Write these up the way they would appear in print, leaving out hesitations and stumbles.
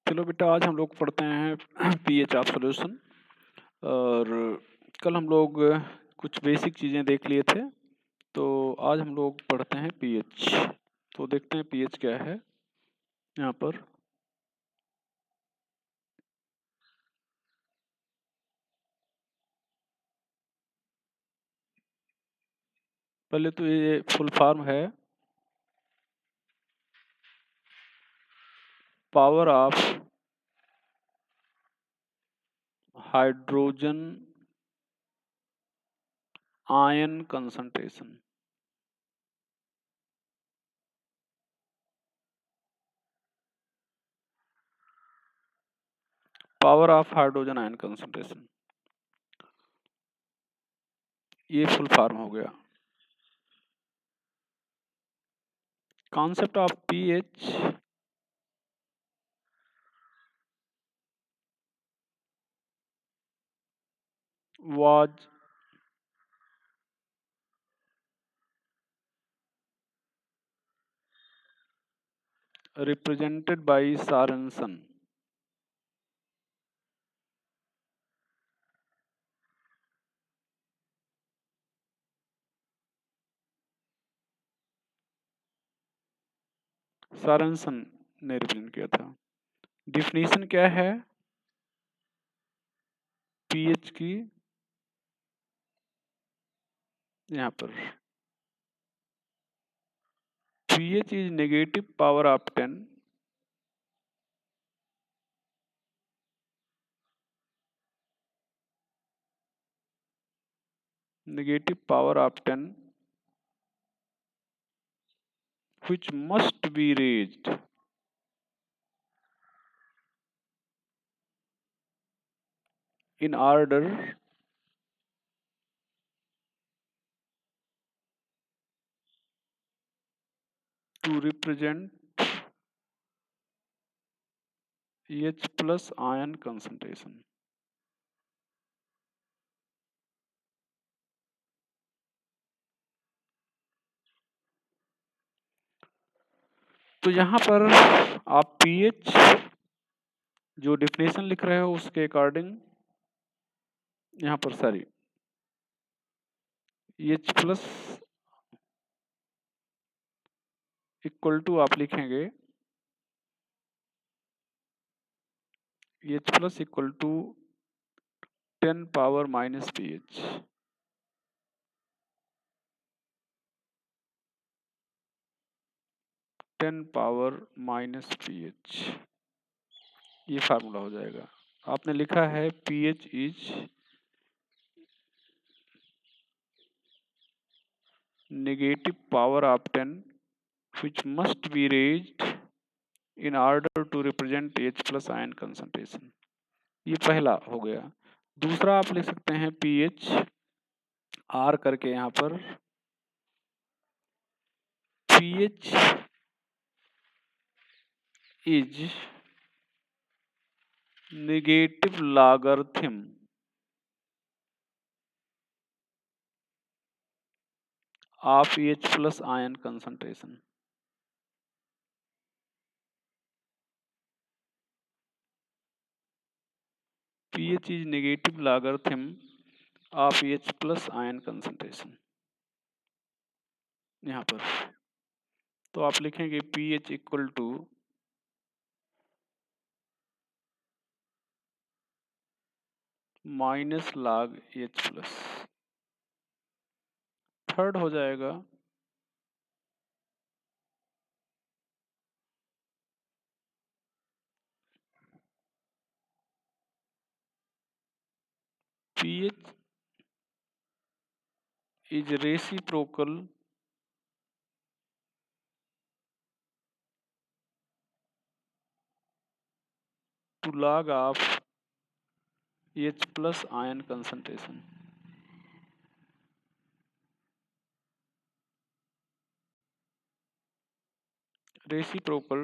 चलो बेटा, आज हम लोग पढ़ते हैं पीएच ऑफ सॉल्यूशन। और कल हम लोग कुछ बेसिक चीज़ें देख लिए थे, तो आज हम लोग पढ़ते हैं पीएच। तो देखते हैं पीएच क्या है यहाँ पर। पहले तो ये फुल फॉर्म है power of hydrogen ion concentration. Power of hydrogen ion concentration, ये फुल फॉर्म हो गया। Concept of pH was represented by Sorensen. Sorensen ने रिप्रेजेंट किया था। डिफिनीशन क्या है पीएच की? यहाँ पर pH is negative power of 10 negative power of 10 which must be raised in order to represent H plus ion concentration. तो यहाँ पर आप pH जो डिफिनेशन लिख रहे हो उसके अकॉर्डिंग यहाँ पर sorry H plus equal to आप लिखेंगे H plus equal to 10 power minus pH। Ten power minus pH, ये फार्मूला हो जाएगा। आपने लिखा है pH is negative power of 10 which must be raised in order to represent H plus ion concentration। ये पहला हो गया। दूसरा आप लिख सकते हैं pH R करके यहाँ पर pH is negative logarithm of H plus ion concentration। pH is negative logarithm of H plus ion concentration। यहाँ पर तो आप लिखेंगे pH equal to minus log H plus. Third हो जाएगा pH is reciprocal to log of H plus ion concentration। Reciprocal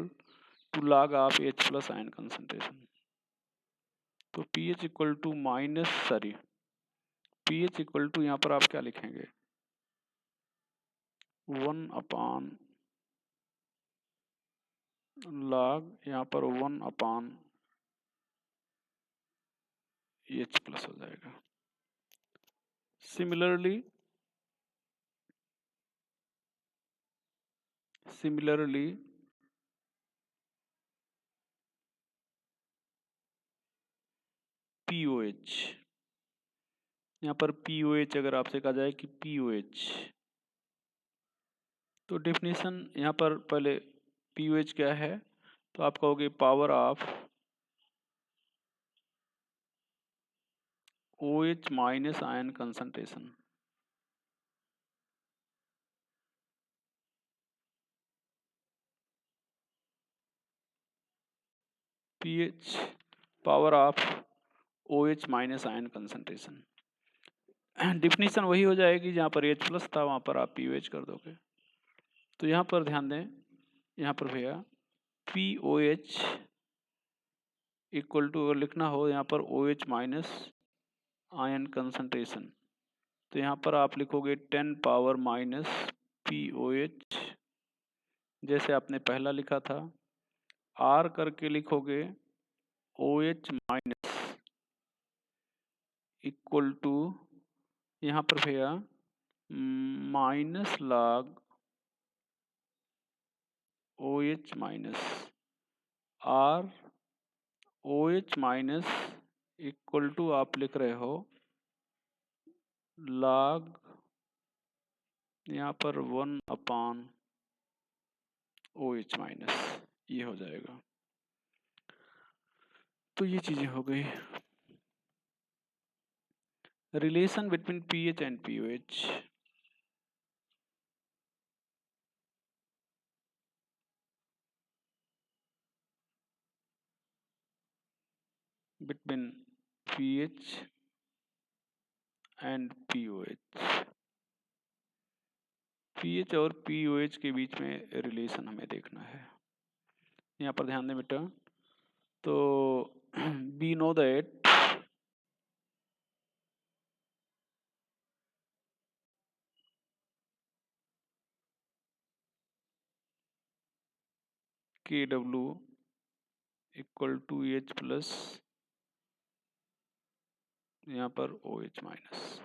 to log of H plus ion concentration। तो pH equal to minus sorry pH equal to यहाँ पर आप क्या लिखेंगे 1 अपान log यहाँ पर 1 अपान H प्लस हो जाएगा। सिमिलरली POH, यहाँ पर POH अगर आपसे कहा जाए कि POH, तो डेफिनेशन यहाँ पर पहले POH क्या है, तो आप कहोगे power of OH minus ion concentration. pH power of OH minus ion concentration. Definition वही हो जाएगी, जहाँ पर H प्लस था वहाँ पर आप POH कर दोगे। तो यहाँ पर ध्यान दें, यहाँ पर भैया POH इक्वल टू, अगर लिखना हो यहाँ पर OH माइनस आयन कंसंट्रेशन, तो यहाँ पर आप लिखोगे 10 पावर माइनस POH, जैसे आपने पहला लिखा था। R करके लिखोगे OH माइनस इक्वल टू, यहाँ पर भैया minus log OH minus R, OH minus equal to आप लिख रहे हो लॉग, यहाँ पर 1 अपान OH माइनस, ये हो जाएगा। तो ये चीजें हो गई, relation between pH and POH। Between pH and POH, pH और POH के बीच में रिलेशन हमें देखना है। यहाँ पर ध्यान दें बेटा, तो we know that KW equal to H plus, यहाँ पर OH माइनस,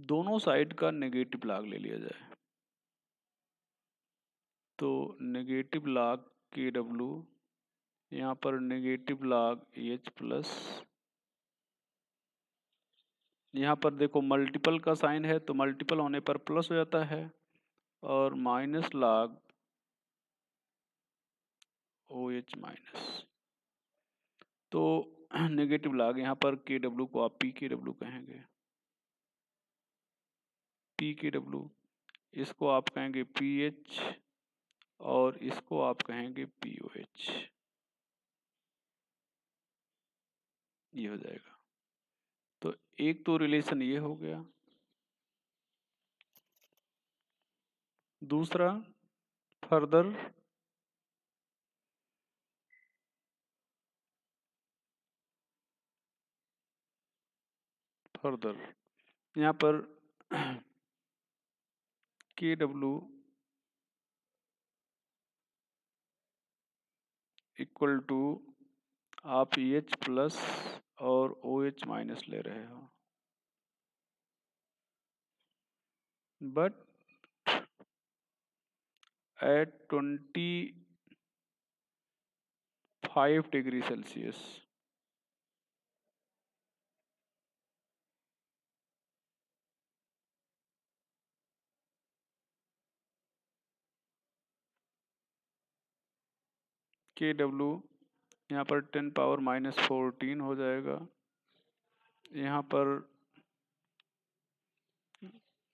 दोनों साइड का नेगेटिव लॉग ले लिया जाए, तो नेगेटिव लॉग KW, यहाँ पर नेगेटिव लॉग H प्लस, यहाँ पर देखो मल्टीपल का साइन है तो मल्टीपल होने पर प्लस हो जाता है, और माइनस लॉग OH माइनस, तो नेगेटिव लॉग यहाँ पर KW को आप PKW कहेंगे, PKW, इसको आप कहेंगे PH, और इसको आप कहेंगे POH, ये हो जाएगा। तो एक तो रिलेशन ये हो गया, दूसरा फर्दर यहाँ पर KW इक्वल टू आप H प्लस और OH माइनस ले रहे हो, but at 25 degree Celsius, KW यहाँ पर 10 पावर माइनस 14 हो जाएगा, यहाँ पर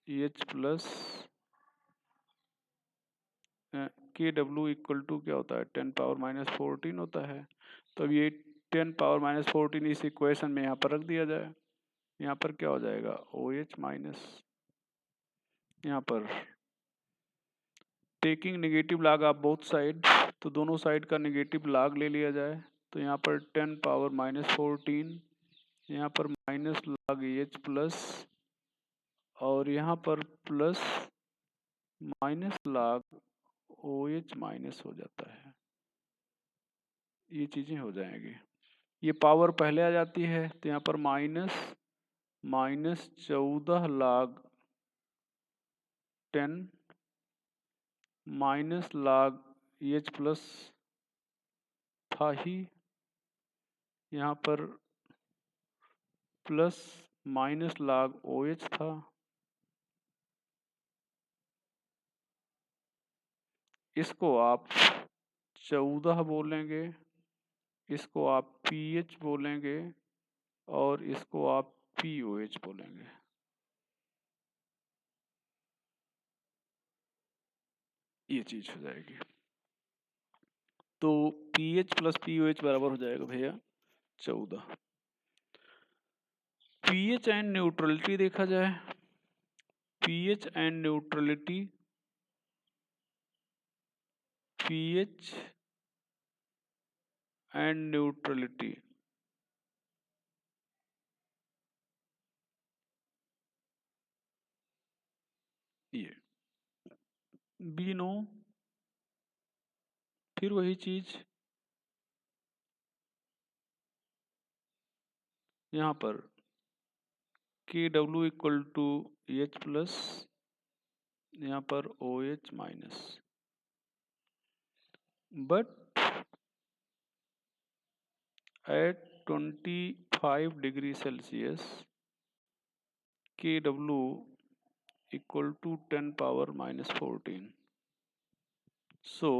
H plus KW equal to क्या होता है, 10 पावर माइनस 14 होता है। तो अब ये 10 पावर माइनस 14 इस इक्वेशन में यहाँ पर रख दिया जाए, यहाँ पर क्या हो जाएगा OH माइनस, यहाँ पर taking negative log of both side, तो दोनों साइड का नेगेटिव लॉग ले लिया जाए, तो यहाँ पर 10 पावर माइनस 14, यहाँ पर माइनस लॉग H प्लस, और यहाँ पर plus minus log OH minus हो जाता है, ये चीजें हो जाएंगी। ये पावर पहले आ जाती है तो यहाँ पर minus 14 log 10 minus log H plus था ही, यहाँ पर plus minus log O H था, इसको आप 14 बोलेंगे, इसको आप पी एच बोलेंगे और इसको आप पी ओ एच बोलेंगे। ये चीज हो जाएगी। तो P H plus P O H बराबर हो जाएगा भैया 14। पीएच एंड न्यूट्रलिटी देखा जाए, pH and neutrality, pH and neutrality, ये बी नो, फिर वही चीज यहाँ पर K W equal to H plus, यहाँ पर O H minus, but at 25 degree Celsius K W equal to 10 power minus 14, so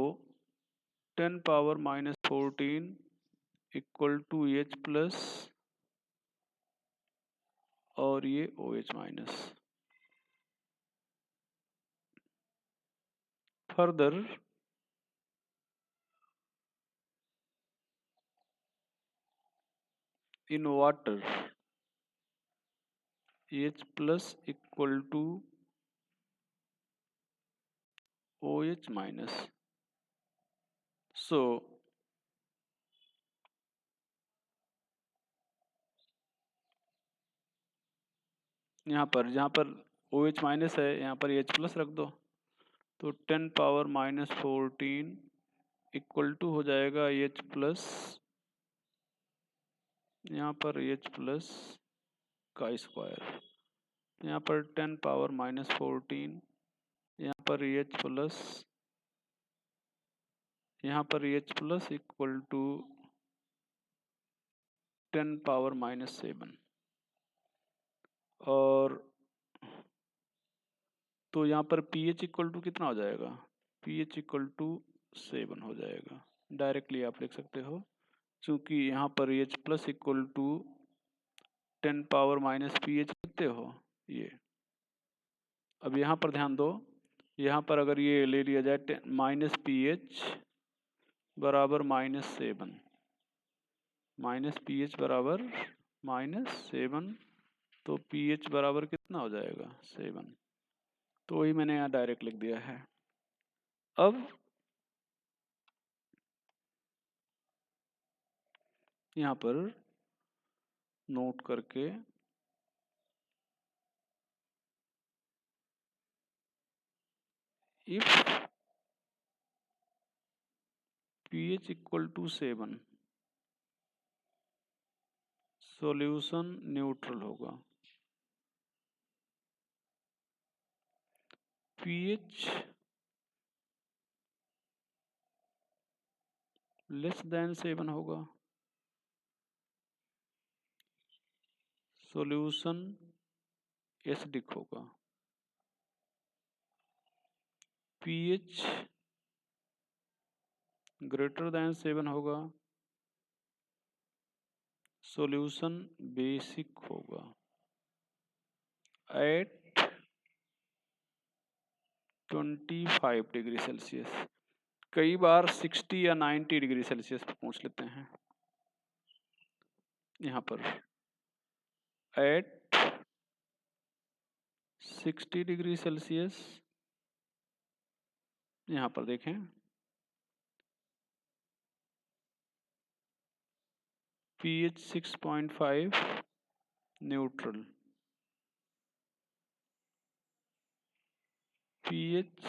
10 power minus 14 equal to H plus और ये O H minus. Further in water H plus equal to OH minus, so यहाँ पर जहाँ पर OH minus है यहाँ पर H plus रख दो, तो 10 पावर माइनस 14 इक्वल टू हो जाएगा H प्लस, यहाँ पर H प्लस का स्क्वायर, यहाँ पर 10 पावर माइनस 14, यहाँ पर H प्लस, यहाँ पर H plus equal to 10 power minus 7, और तो यहाँ पर पी एच इक्वल टू कितना हो जाएगा, पी एच इक्वल टू 7 हो जाएगा। डायरेक्टली आप लिख सकते हो, क्योंकि यहाँ पर H plus equal to 10 power minus P H लिखते हो ये। अब यहाँ पर ध्यान दो, यहाँ पर अगर ये ले लिया जाए माइनस पी एच बराबर -7, माइनस पी एच बराबर -7, तो पी एच बराबर कितना हो जाएगा 7, तो वही मैंने यहाँ डायरेक्ट लिख दिया है। अब यहाँ पर नोट करके if pH equal to 7 solution neutral होगा, pH लेस देन 7 होगा, सॉल्यूशन एसिडिक होगा, pH ग्रेटर देन 7 होगा, सॉल्यूशन बेसिक होगा, एट 25 डिग्री सेल्सियस। कई बार 60 या 90 डिग्री सेल्सियस पूछ लेते हैं। यहाँ पर एट 60 डिग्री सेल्सियस, यहाँ पर देखें pH 6.5 neutral, pH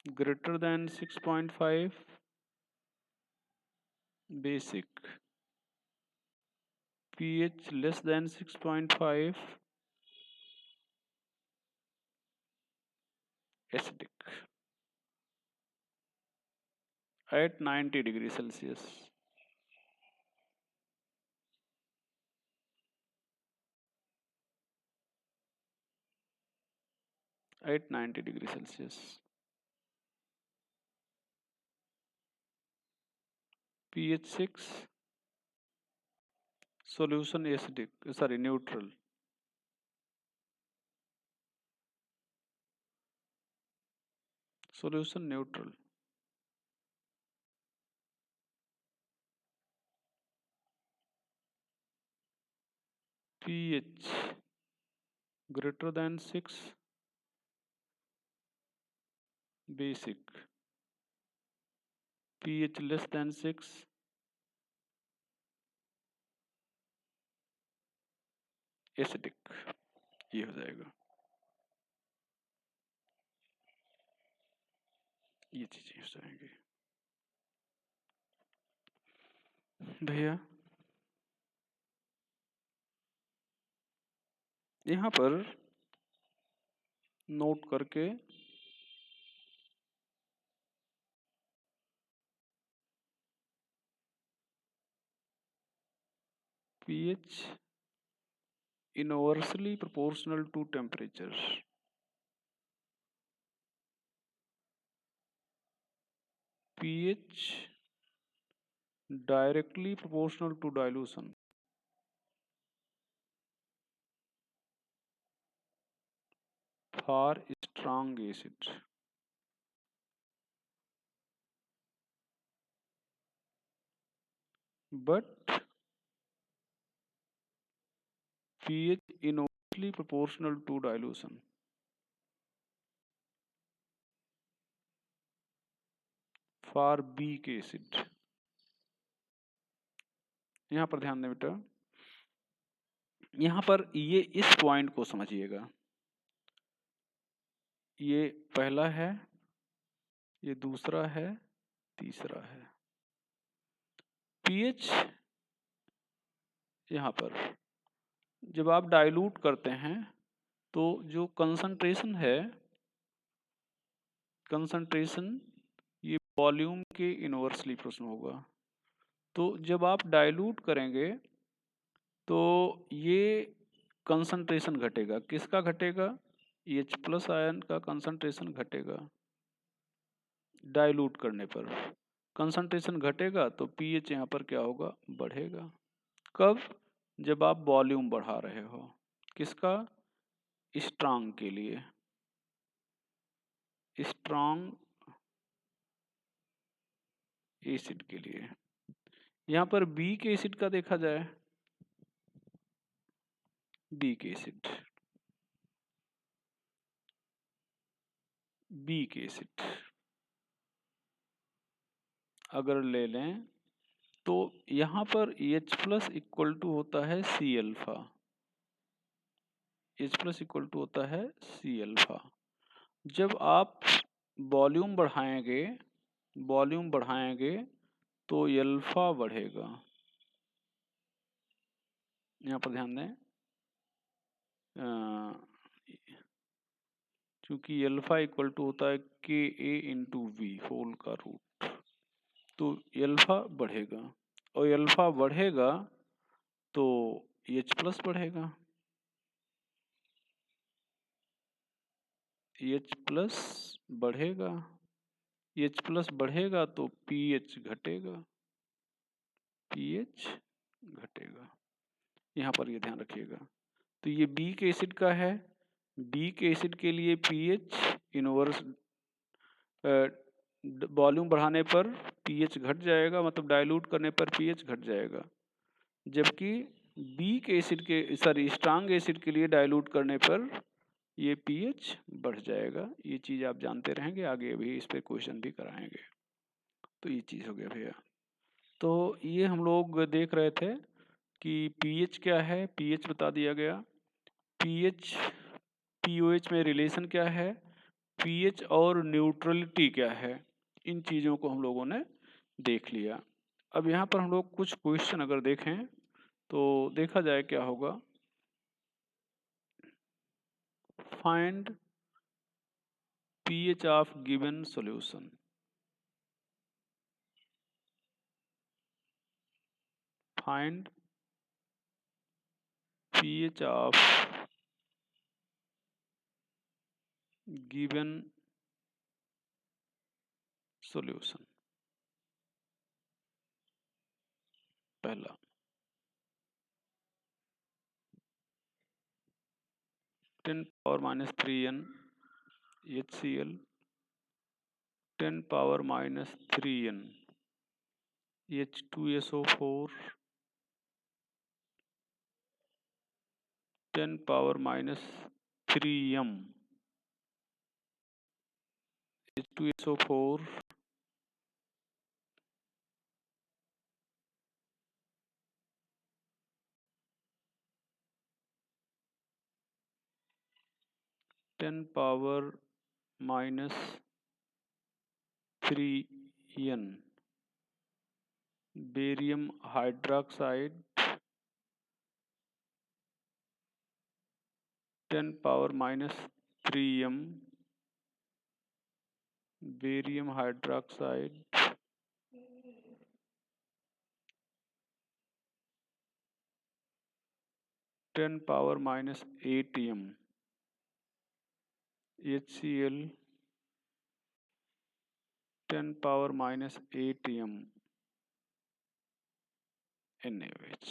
greater than 6.5 basic, pH less than 6.5 acidic at 90 degree Celsius. At 90 degree Celsius. pH 6, solution acidic, sorry, neutral. Solution neutral. pH greater than 6, basic. pH less than 6, acidic. ये हो जाएगा, ये चीजें हो जाएंगी भैया। यहाँ पर नोट करके pH inversely proportional to temperature. pH directly proportional to dilution. For strong acid. But pH inversely proportional to dilution. For weak acid. यहाँ पर ध्यान दें बेटा, यहाँ पर ये इस पॉइंट को समझिएगा। ये पहला है, ये दूसरा है, तीसरा है। pH यहाँ पर जब आप डाइल्यूट करते हैं तो जो कंसंट्रेशन है, कंसंट्रेशन ये वॉल्यूम के इनवर्सली प्रोपोर्शनल होगा। तो जब आप डाइल्यूट करेंगे तो ये कंसंट्रेशन घटेगा। किसका घटेगा? H+ आयन का कंसंट्रेशन घटेगा डाइल्यूट करने पर। कंसंट्रेशन घटेगा तो pH यहाँ पर क्या होगा? बढ़ेगा। कब? जब आप वॉल्यूम बढ़ा रहे हो। किसका? स्ट्रांग के लिए, स्ट्रांग एसिड के लिए। यहाँ पर वीक एसिड का देखा जाए, वीक एसिड, वीक एसिड अगर ले लें तो यहाँ पर H+ इक्वल टू होता है C अल्फा, H+ इक्वल टू होता है C अल्फा। जब आप वॉल्यूम बढ़ाएंगे, वॉल्यूम बढ़ाएंगे तो अल्फा बढ़ेगा। यहाँ पर ध्यान दें, क्योंकि अल्फा इक्वल टू होता है KA × V होल का रूट, तो अल्फा बढ़ेगा और अल्फा बढ़ेगा तो H+ बढ़ेगा, H+ बढ़ेगा, H+ बढ़ेगा तो pH घटेगा, pH घटेगा। यहाँ पर ये ध्यान रखिएगा। तो ये वीक एसिड का है, वीक एसिड के लिए pH इनवर्स, वॉल्यूम बढ़ाने पर pH घट जाएगा, मतलब डाइल्यूट करने पर pH घट जाएगा। जबकि वीक एसिड के, सॉरी, स्ट्रांग एसिड के लिए डाइल्यूट करने पर ये pH बढ़ जाएगा। ये चीज़ आप जानते रहेंगे, आगे भी इस पे क्वेश्चन भी कराएंगे। तो ये चीज़ हो गया भैया। तो ये हम लोग देख रहे थे कि pH क्या है, pH बता दिया गया। pH POH में रिलेशन क्या है, pH और न्यूट्रलिटी क्या है, इन चीज़ों को हम लोगों ने देख लिया। अब यहाँ पर हम लोग कुछ क्वेश्चन अगर देखें तो देखा जाए क्या होगा। Find pH of given solution. Find pH of given solution. पहला 10⁻³ n HCl, 10⁻³ n H2SO4, 10⁻³ m H2SO4, 10⁻³ n barium hydroxide, 10⁻³ m barium hydroxide, 10⁻8 m HCl, 10⁻8 m NaOH।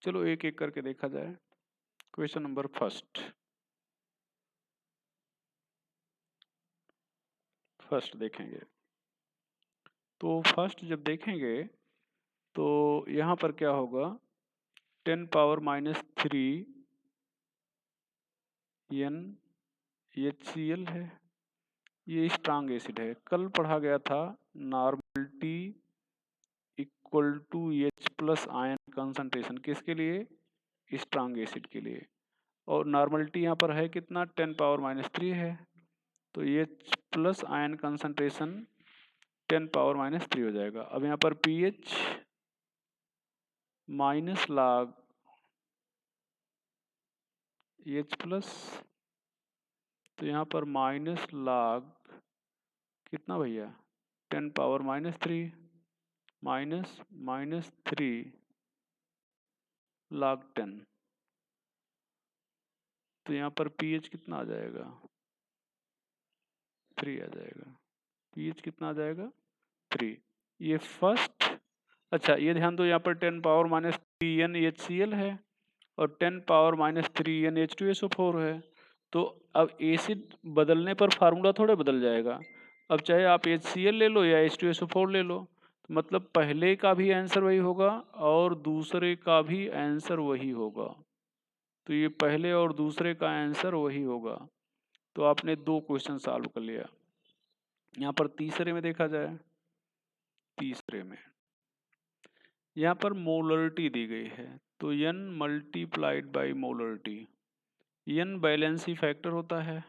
चलो एक एक करके देखा जाए। क्वेश्चन नंबर फर्स्ट देखेंगे। तो फर्स्ट जब देखेंगे तो यहाँ पर क्या होगा, 10⁻³ n HCl है, ये स्ट्रांग एसिड है। कल पढ़ा गया था normality equal to H+ ion concentration, किसके लिए, स्ट्रांग एसिड के लिए। और नॉर्मलिटी यहाँ पर है कितना, 10⁻³ है, तो H+ आयन कंसंट्रेशन 10⁻³ हो जाएगा। अब यहाँ पर pH -log H+, तो यहाँ पर -log कितना भैया, 10⁻³ -3 log 10, तो यहाँ पर pH कितना आ जाएगा, 3 आ जाएगा। pH कितना आ जाएगा, 3। ये फर्स्ट, अच्छा ये ध्यान दो, यहाँ पर 10⁻³ n HCl है और 10⁻³ n H2SO4 है। तो अब एसिड बदलने पर फार्मूला थोड़े बदल जाएगा। अब चाहे आप HCl ले लो या H2SO4 ले लो, तो मतलब पहले का भी आंसर वही होगा और दूसरे का भी आंसर वही होगा। तो ये पहले और दूसरे का आंसर वही होगा। तो आपने 2 क्वेश्चन सॉल्व कर लिया। यहाँ पर तीसरे में देखा जाए, तीसरे में यहाँ पर मोलरिटी दी गई है, तो n multiplied by molarity. n valency factor होता है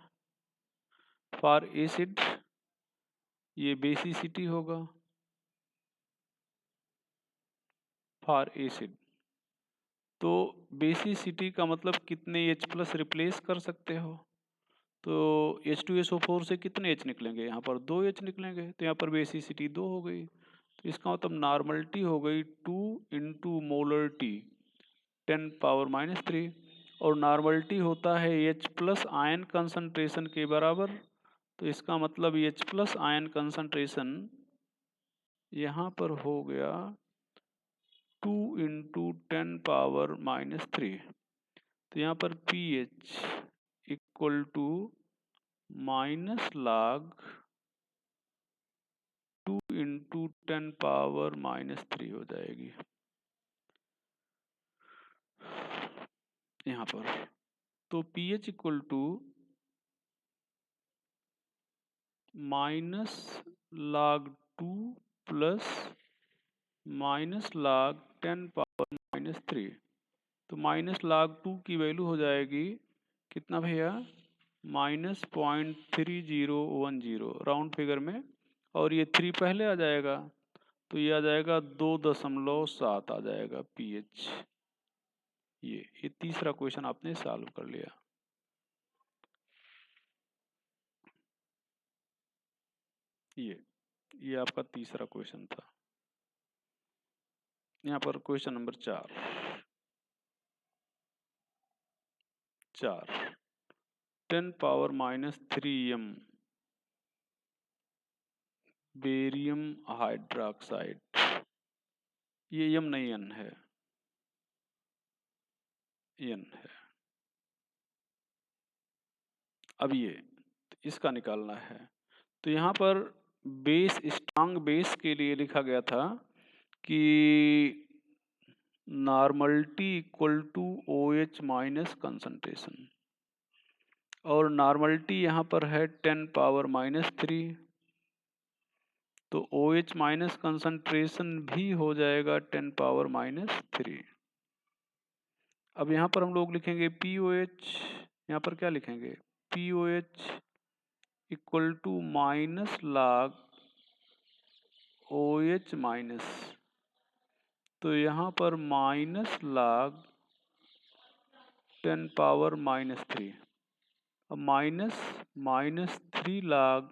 फॉर एसिड, ये बेसिसिटी होगा फॉर एसिड। तो बेसिसिटी का मतलब कितने H+ रिप्लेस कर सकते हो, तो H2SO4 से कितने H निकलेंगे, यहाँ पर 2 H निकलेंगे, तो यहाँ पर बेसिसिटी 2 हो गई। तो इसका मतलब नॉर्मलिटी हो गई 2 × मोलरिटी 10⁻³ और नॉर्मलिटी होता है H+ आयन कंसंट्रेशन के बराबर। तो इसका मतलब H+ आयन कंसंट्रेशन यहाँ पर हो गया 2 × 10⁻³ तो यहाँ पर pH इक्वल टू -log 2 × 10⁻³ हो जाएगी यहाँ पर। तो pH equal to -log 2 plus -log 10⁻³ तो -log 2 की वैल्यू हो जाएगी कितना भैया, -0.3010 राउंड फिगर में, और ये 3 पहले आ जाएगा तो ये आ जाएगा 2.7 आ जाएगा pH। ये तीसरा क्वेश्चन आपने सॉल्व कर लिया। ये आपका तीसरा क्वेश्चन था। यहाँ पर question number 4 10⁻³ m barium hydroxide, ये m नहीं n है, n है। अब ये इसका निकालना है। तो यहाँ पर बेस, स्ट्रांग बेस के लिए लिखा गया था कि normality equal to OH minus concentration, और नॉर्मलिटी यहाँ पर है 10⁻³ तो OH माइनस कंसंट्रेशन भी हो जाएगा 10⁻³ अब यहाँ पर हम लोग लिखेंगे POH, यहाँ पर क्या लिखेंगे POH equal to minus log OH minus, तो यहाँ पर माइनस log 10⁻³ अब -3 log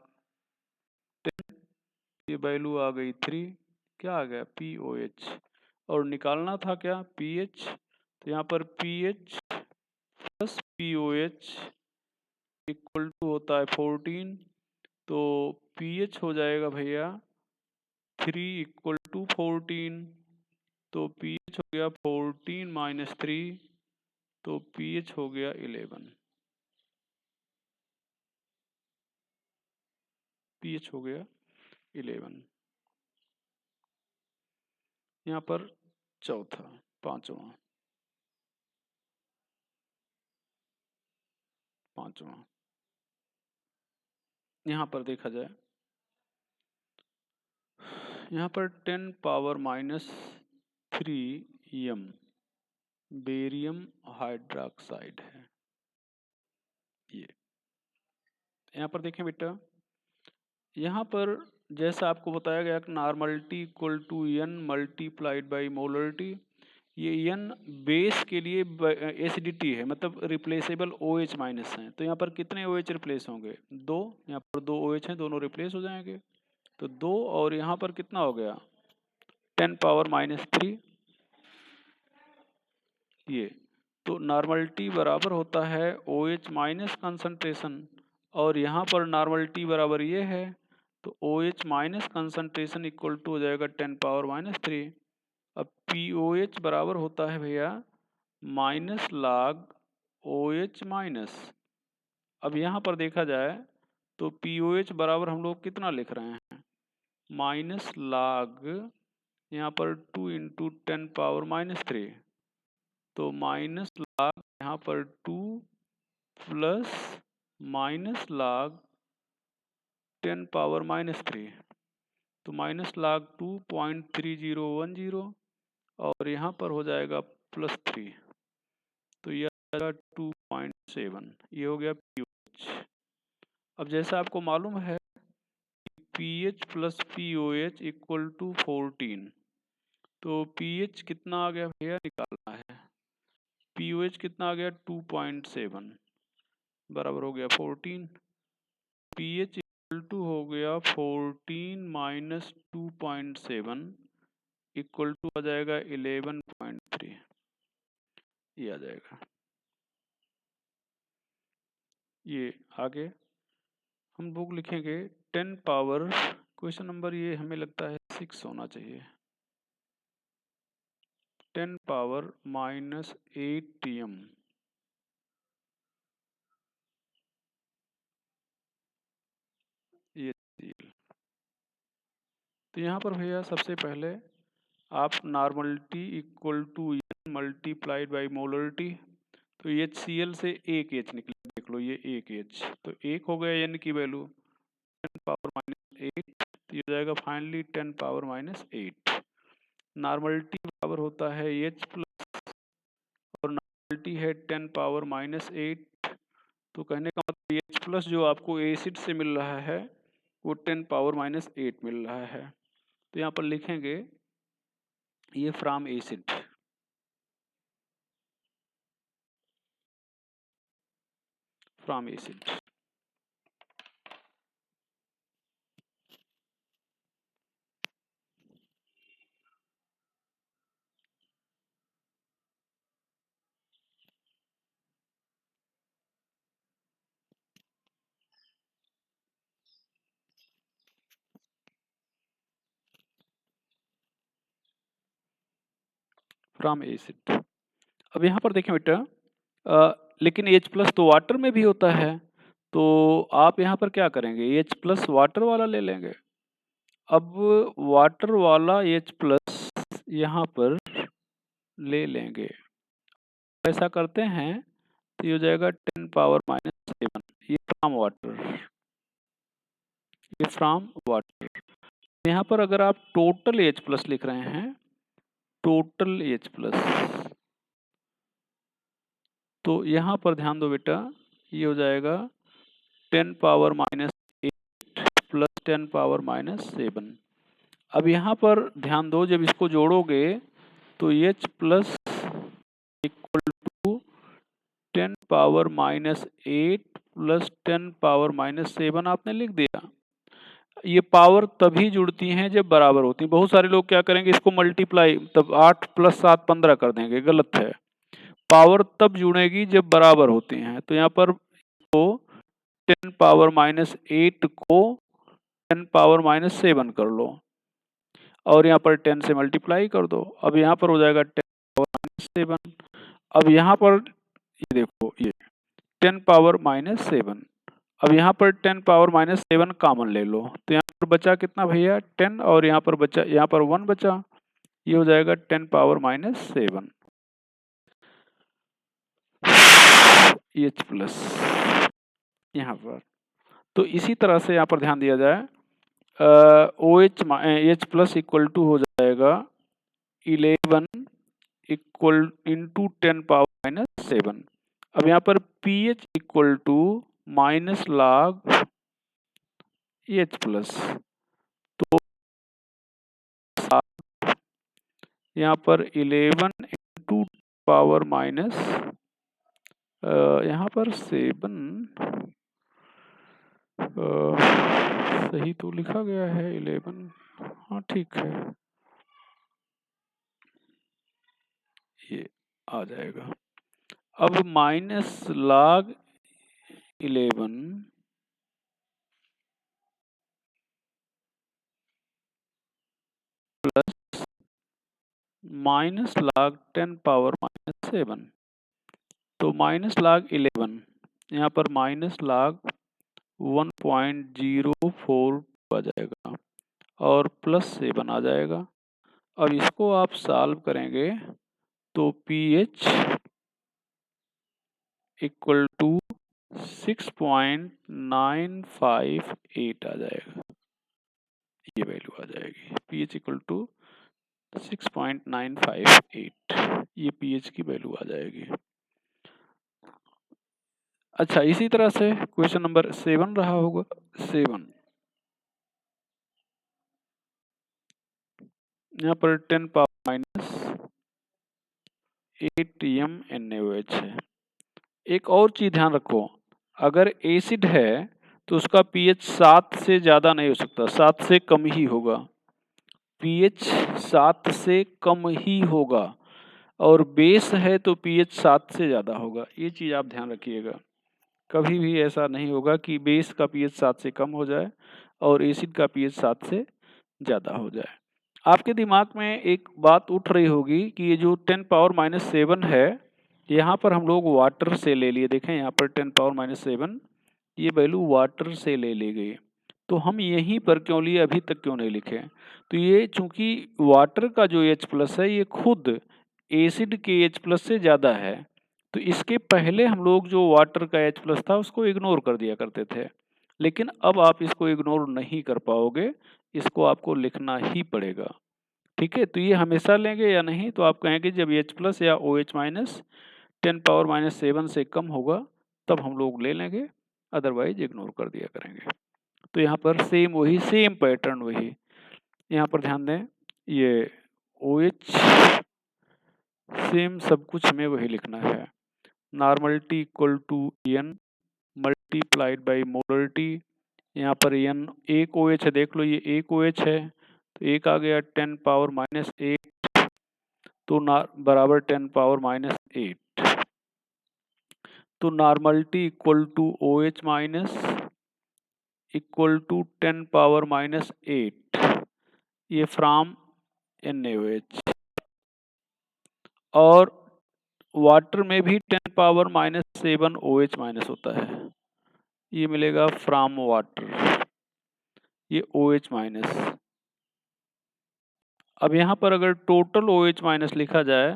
10, ये वैल्यू आ गई 3, क्या आ गया POH, और निकालना था क्या pH, तो यहाँ पर pH plus POH equal to होता है 14, तो pH हो जाएगा भैया 3 इक्वल टू 14, तो pH हो गया 14 माइनस 3, तो pH हो गया 11, pH हो गया 11। यहाँ पर पांचवा यहाँ पर देखा जाए, यहाँ पर 10⁻³ m बेरियम हाइड्रोक्साइड है। ये यहाँ पर देखें बेटा, यहाँ पर जैसा आपको बताया गया कि normality equal to n multiplied by molarity, ये n बेस के लिए एसिडिटी है, मतलब रिप्लेसेबल OH माइनस है। तो यहाँ पर कितने OH रिप्लेस होंगे 2, यहाँ पर 2 OH हैं, दोनों रिप्लेस हो जाएंगे, तो 2, और यहाँ पर कितना हो गया 10⁻³ ये, तो नॉर्मलिटी बराबर होता है OH माइनस कंसंट्रेशन, और यहाँ पर नॉर्मलिटी बराबर ये है, तो OH minus concentration equal to हो जाएगा 10⁻³ अब POH बराबर होता है भैया माइनस log OH माइनस। अब यहाँ पर देखा जाए तो POH बराबर हम लोग कितना लिख रहे हैं माइनस log, यहाँ पर 2 इंटू 10⁻³ तो माइनस log यहाँ पर 2 प्लस माइनस log 10⁻³ तो माइनस log 2.3010, और यहाँ पर हो जाएगा +3, तो यह 2.7, ये हो गया POH। अब जैसा आपको मालूम है pH plus POH equal to 14, तो pH कितना आ गया भैया निकालना है, POH कितना आ गया 2.7 बराबर हो गया 14, pH इक्वल टू हो गया 14 माइनस 2.7 इक्वल टू आ जाएगा 11.3, ये आ जाएगा। ये आगे हम लोग लिखेंगे 10 पावर, क्वेश्चन नंबर ये हमें लगता है 6 होना चाहिए, 10⁻⁻8m ये। तो यहाँ पर भैया सबसे पहले आप normality equal to n multiplied by molarity, तो HCl से एक H निकले, देख लो ये एक H, तो एक हो गया n की वैल्यू 10⁻⁸, तो ये हो जाएगा फाइनली 10⁻⁸। नॉर्मलिटी बराबर होता है H प्लस, और नॉर्मलिटी है 10⁻⁸, तो कहने का मतलब H प्लस जो आपको एसिड से मिल रहा है वो 10⁻⁸ मिल रहा है, तो यहाँ पर लिखेंगे ये from acid, from acid. From acid. अब यहाँ पर देखें बेटा, लेकिन H प्लस तो वाटर में भी होता है, तो आप यहाँ पर क्या करेंगे, H प्लस वाटर वाला ले लेंगे। अब वाटर वाला H प्लस यहाँ पर ले लेंगे, ऐसा करते हैं तो ये हो जाएगा 10⁻⁷। ये फ्रॉम वाटर, ये फ्रॉम वाटर। यहाँ पर अगर आप टोटल H प्लस लिख रहे हैं, टोटल H प्लस, तो यहाँ पर ध्यान दो बेटा, ये हो जाएगा 10⁻⁸ प्लस 10⁻⁷। अब यहाँ पर ध्यान दो, जब इसको जोड़ोगे तो H plus equal to 10⁻⁸ plus 10⁻⁷ आपने लिख दिया। ये पावर तभी जुड़ती हैं जब बराबर होती हैं। बहुत सारे लोग क्या करेंगे, इसको मल्टीप्लाई, तब 8 + 7 15 कर देंगे, गलत है। पावर तब जुड़ेगी जब बराबर होती हैं। तो यहाँ पर तो 10⁻⁸ को 10⁻⁷ कर लो और यहाँ पर 10 से मल्टीप्लाई कर दो। अब यहाँ पर हो जाएगा 10⁻⁷। अब यहाँ पर ये देखो, ये 10⁻⁷। अब यहाँ पर 10⁻⁷ कॉमन ले लो, तो यहाँ पर बचा कितना भैया, 10, और यहाँ पर बचा, यहाँ पर 1 बचा, ये हो जाएगा 10⁻⁷। H प्लस यहाँ पर। तो इसी तरह से यहाँ पर ध्यान दिया जाए, H प्लस इक्वल टू हो जाएगा 11 इक्वल इंटू 10⁻⁷। अब यहाँ पर pH equal to minus log H plus, तो यहाँ पर 11 इंटू पावर माइनस, यहाँ पर 7 सही तो लिखा गया है 11, हाँ ठीक है, ये आ जाएगा। अब minus log 11 plus minus log 10⁻⁷, तो माइनस लॉग 11, यहाँ पर माइनस लॉग 1.04 आ जाएगा और प्लस 7 आ जाएगा। अब इसको आप सॉल्व करेंगे तो pH इक्वल टू 6.958 आ जाएगा, ये वैल्यू आ जाएगी। pH इक्वल टू 6.958, ये pH की वैल्यू आ जाएगी। अच्छा, इसी तरह से क्वेश्चन नंबर 7 रहा होगा। 7 यहाँ पर 10⁻⁸ mNaOH है। एक और चीज ध्यान रखो, अगर एसिड है तो उसका pH 7 से ज्यादा नहीं हो सकता, 7 से कम ही होगा। pH 7 से कम ही होगा, और बेस है तो pH 7 से ज्यादा होगा। ये चीज आप ध्यान रखिएगा, कभी भी ऐसा नहीं होगा कि बेस का pH 7 से कम हो जाए और एसिड का pH 7 से ज़्यादा हो जाए। आपके दिमाग में एक बात उठ रही होगी कि ये जो 10⁻⁷ है, यहाँ पर हम लोग वाटर से ले लिए। देखें यहाँ पर 10⁻⁷, ये वैल्यू वाटर से ले ली गई, तो हम यहीं पर क्यों लिए, अभी तक क्यों नहीं लिखे? तो ये चूंकि वाटर का जो H प्लस है ये खुद एसिड के H प्लस से ज़्यादा है, तो इसके पहले हम लोग जो वाटर का H प्लस था उसको इग्नोर कर दिया करते थे, लेकिन अब आप इसको इग्नोर नहीं कर पाओगे, इसको आपको लिखना ही पड़ेगा। ठीक है, तो ये हमेशा लेंगे या नहीं, तो आप कहेंगे जब H प्लस या OH माइनस 10⁻⁷ से कम होगा तब हम लोग ले लेंगे, अदरवाइज इग्नोर कर दिया करेंगे। तो यहाँ पर सेम वही, सेम पैटर्न वही, यहाँ पर ध्यान दें, ये OH सेम सब कुछ हमें वही लिखना है। Normality equal to N multiplied by molarity. यहाँ पर एन एक OH है, देख लो ये एक OH है, तो एक आ गया 10 पावर माइनस 8, तो बराबर 10 पावर माइनस 8। तो normality equal to OH minus equal to 10 power minus 8, ये फ्रॉम NaOH। और वाटर में भी 10 पावर माइनस 7 OH माइनस होता है, ये मिलेगा फ्रॉम वाटर, ये OH माइनस। अब यहाँ पर अगर टोटल OH माइनस लिखा जाए,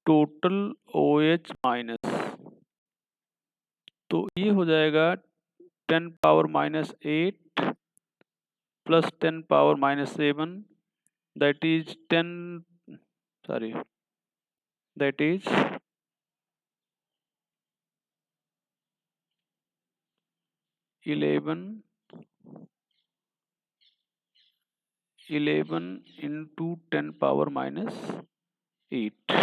टोटल OH माइनस, तो ये हो जाएगा 10 power minus 8 plus 10 power minus 7, that is 11 into 10 power minus 8।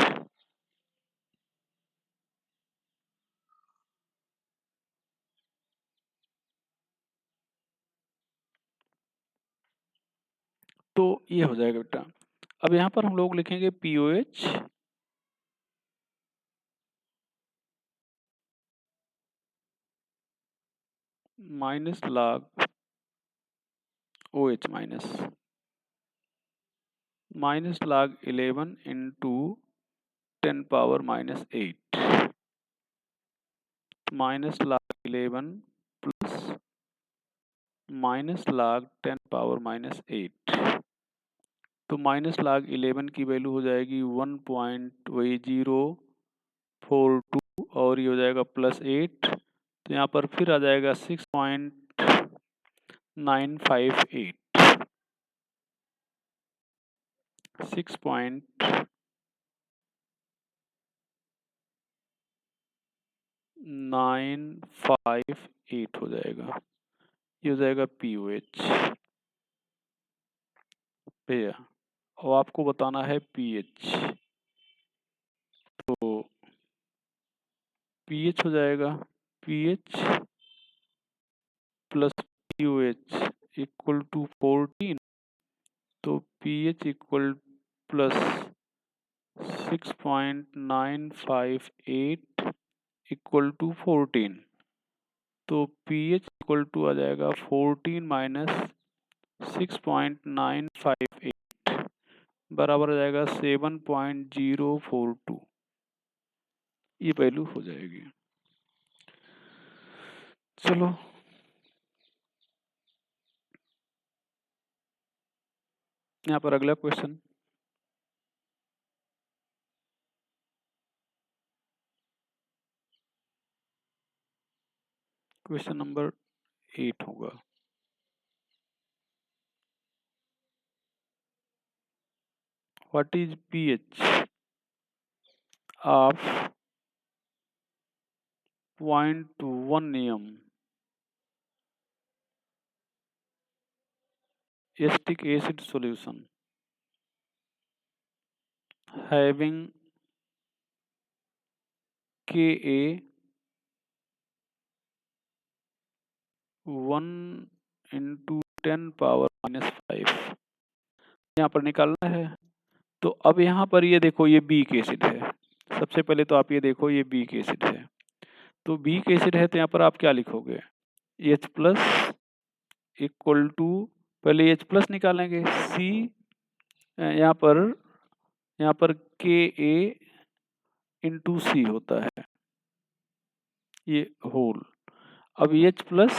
तो ये हो जाएगा बेटा। अब यहाँ पर हम लोग लिखेंगे POH minus log OH minus log 11 into 10 power minus 8 minus log 11 plus minus log 10 power minus 8। तो माइनस log 11 की वैल्यू हो जाएगी 1.042 और ये हो जाएगा प्लस 8, तो यहाँ पर फिर आ जाएगा 6.958 6.958 हो जाएगा, ये हो जाएगा POH भैया। और आपको बताना है pH, तो pH हो जाएगा pH plus POH equal to 14, तो pH equal plus 6.958 equal to 14, तो pH इक्वल टू आ जाएगा 14 माइनस 6.958 बराबर आ जाएगा 7.042, ये वैल्यू हो जाएगी। चलो यहाँ पर अगला क्वेश्चन, क्वेश्चन नंबर 8 होगा। What is pH of 0.1 m acetic acid solution having Ka 1 into 10 power minus 5 यहाँ पर निकालना है। तो अब यहाँ पर ये देखो, ये बीक एसिड है। सबसे पहले तो आप ये देखो, ये बीक एसिड है, तो बीक एसिड है तो यहाँ पर आप क्या लिखोगे, H प्लस इक्वल टू, पहले H प्लस निकालेंगे, C यहाँ पर Ka इंटू C होता है, ये होल। अब H प्लस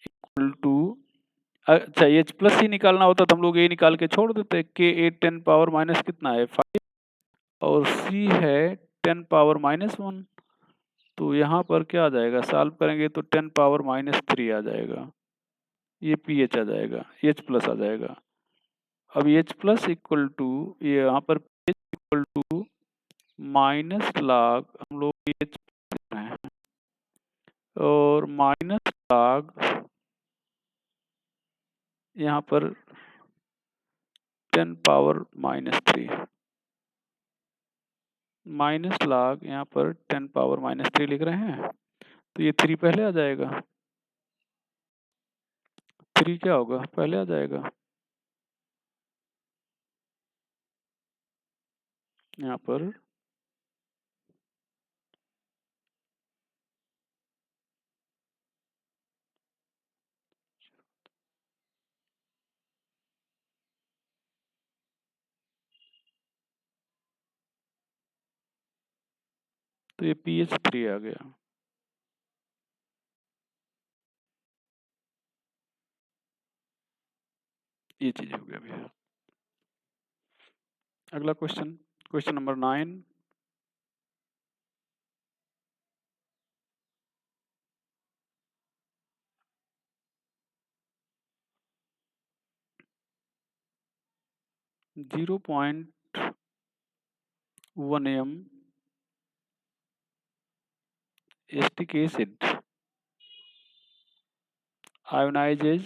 इक्वल टू, अच्छा H प्लस ही निकालना होता तो हम लोग ये निकाल के छोड़ देते। Ka 10 पावर माइनस कितना है 5 और C है 10 पावर माइनस 1, तो यहाँ पर क्या आ जाएगा, सॉल्व करेंगे तो 10 पावर माइनस 3 आ जाएगा, ये pH आ जाएगा, H प्लस आ जाएगा। अब H प्लस इक्वल टू, ये यहाँ पर pH equal to minus log, हम लोग H हैं, और माइनस लॉग यहाँ पर 10⁻³ माइनस log यहाँ पर 10⁻³ लिख रहे हैं, तो ये 3 पहले आ जाएगा। 3 क्या होगा, पहले आ जाएगा। यहाँ पर तो ये pH3 आ गया। ये चीज हो गया भैया। अगला question, question number 9। Zero point 1 m acetic acid ionizes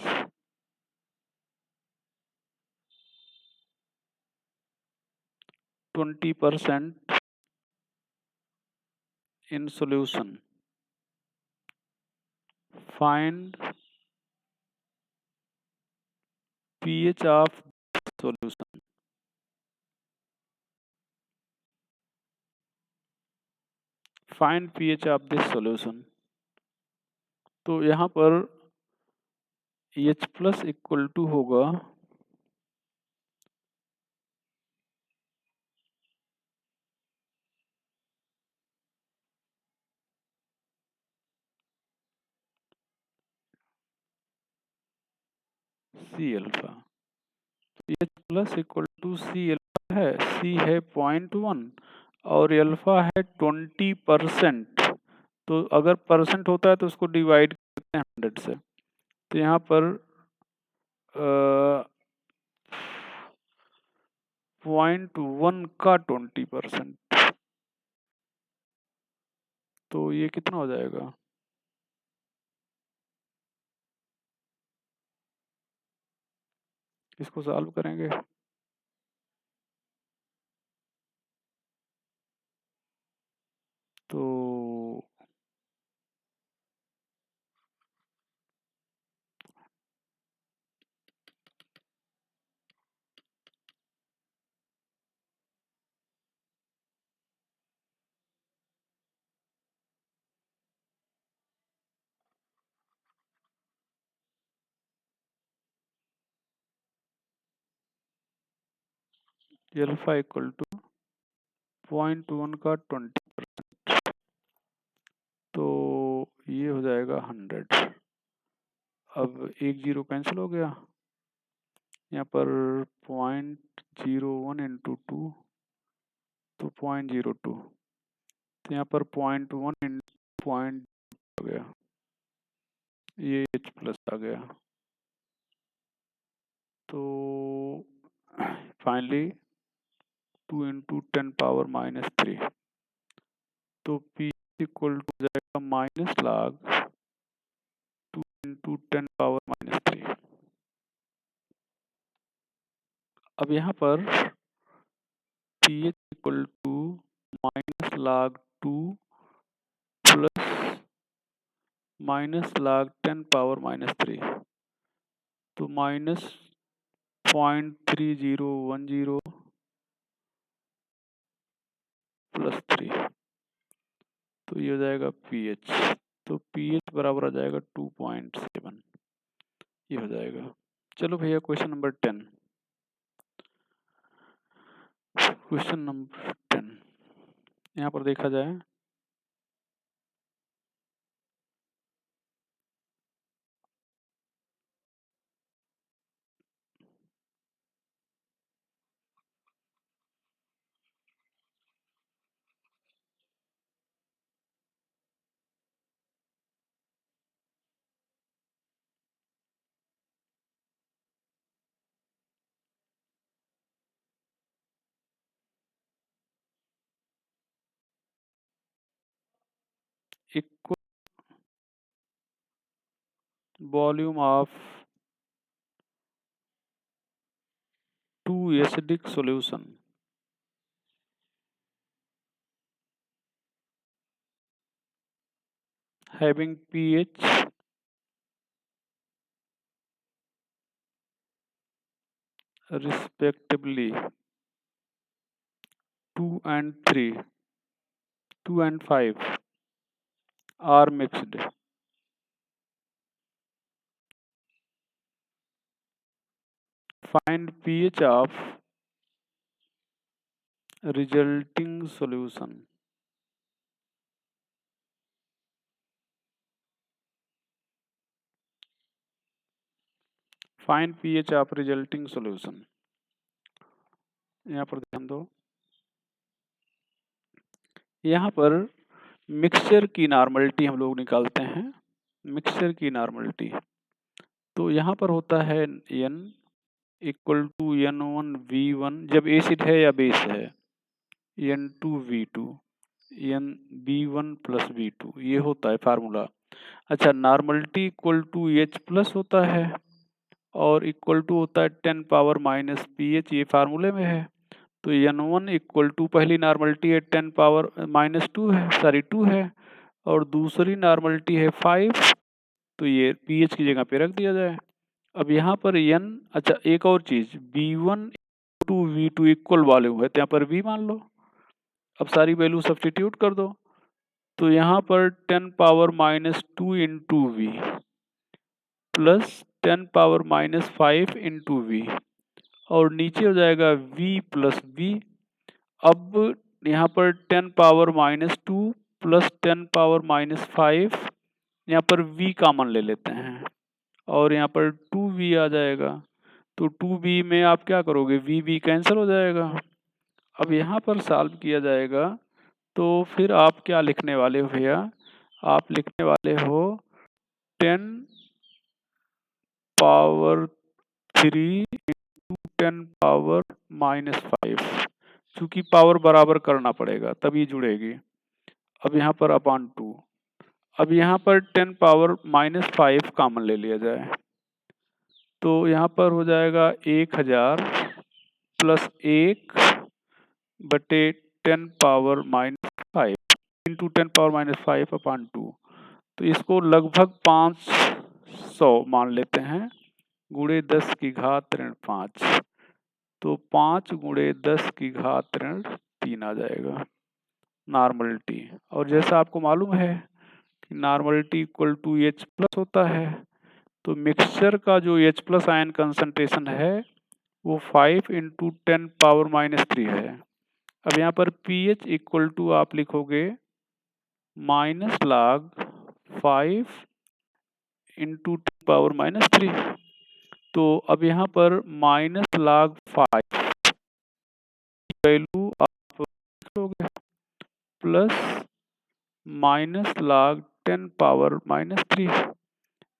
20% in solution. Find pH of solution. Find pH of this solution. तो यहाँ पर H प्लस इक्वल टू होगा C alpha. H plus equal to C alpha है, C है 0.1 और alpha है 20%। तो अगर परसेंट होता है तो उसको डिवाइड करते हैं 100 से। तो यहाँ पर 0.1 का 20%, तो ये कितना हो जाएगा? इसको सॉल्व करेंगे तो अल्फा इक्वल टू 0.1 का 20%, तो ये हो जाएगा 100। अब एक जीरो कैंसिल हो गया, यहाँ पर 0.01 इंटू 2 तो 0.02, तो यहाँ पर 0.1 इंटू पॉइंट हो गया, ये H प्लस आ गया। तो फाइनली 2 इंटू 10⁻³ तो P इक्वल टू जाएगा माइनस log 2 इंटू 10⁻³। अब यहाँ पर pH equal to minus log 2 plus minus log 10⁻³ तो माइनस 0.3010 प्लस 3, तो ये हो जाएगा pH। तो pH बराबर आ जाएगा 2.7, ये हो जाएगा। चलो भैया क्वेश्चन नंबर 10। क्वेश्चन नंबर 10 यहाँ पर देखा जाए equal volume of two acidic solution having pH respectively 2 and 3, 2 and 5 are mixed. Find pH of resulting solution. Find pH of resulting solution. यहाँ पर ध्यान दो, यहाँ पर मिक्सचर की नॉर्मलिटी हम लोग निकालते हैं। मिक्सचर की नॉर्मलिटी तो यहाँ पर होता है n इक्वल टू N1V1 जब एसिड है या बेस है, N2V2 NB1 प्लस V2 ये होता है फार्मूला। अच्छा, normality equal to H plus होता है और इक्वल टू होता है 10 पावर माइनस pH, ये फार्मूले में है। तो N1 इक्वल टू पहली नॉर्मलिटी है 10 पावर माइनस 2 है, सॉरी 2 है, और दूसरी नॉर्मलिटी है 5, तो ये pH की जगह पे रख दिया जाए। अब यहाँ पर n, अच्छा एक और चीज, B1 to V2 equal volume है तो यहाँ पर V मान लो। अब सारी वैल्यू सब्स्टिट्यूट कर दो, तो यहाँ पर 10 power minus 2 into V plus 10 power minus 5 into V, और नीचे हो जाएगा v प्लस v। अब यहाँ पर 10 power minus 2 plus 10 power minus 5, यहाँ पर v कॉमन ले लेते हैं और यहाँ पर 2v आ जाएगा। तो 2v में आप क्या करोगे, v कैंसिल हो जाएगा। अब यहाँ पर सॉल्व किया जाएगा तो फिर आप क्या लिखने वाले हो भैया, आप लिखने वाले हो 10 पावर 3 इंटू 10 पावर माइनस 5, चूंकि पावर बराबर करना पड़ेगा तभी जुड़ेगी। अब यहाँ पर अपॉन 2, अब यहाँ पर 10 पावर माइनस 5 कॉमन ले लिया जाए तो यहाँ पर हो जाएगा 1000 प्लस 1 बटे 10 power minus 5 into 10 power minus 5 upon 2। तो इसको लगभग 500 मान लेते हैं, गुणे 10 की घात ऋण 5, तो 5 गुणे 10 की घात ऋण 3 आ जाएगा नॉर्मलिटी। और जैसा आपको मालूम है कि normality equal to H plus होता है, तो मिक्सचर का जो H प्लस आयन कंसंट्रेशन है वो 5 इंटू 10 पावर माइनस 3 है। अब यहाँ पर pH इक्वल टू आप लिखोगे minus log 5 into 10 power minus 3, तो अब यहाँ पर माइनस लॉग 5 वैल्यू आप लिखोगे plus minus log 10 power minus 3,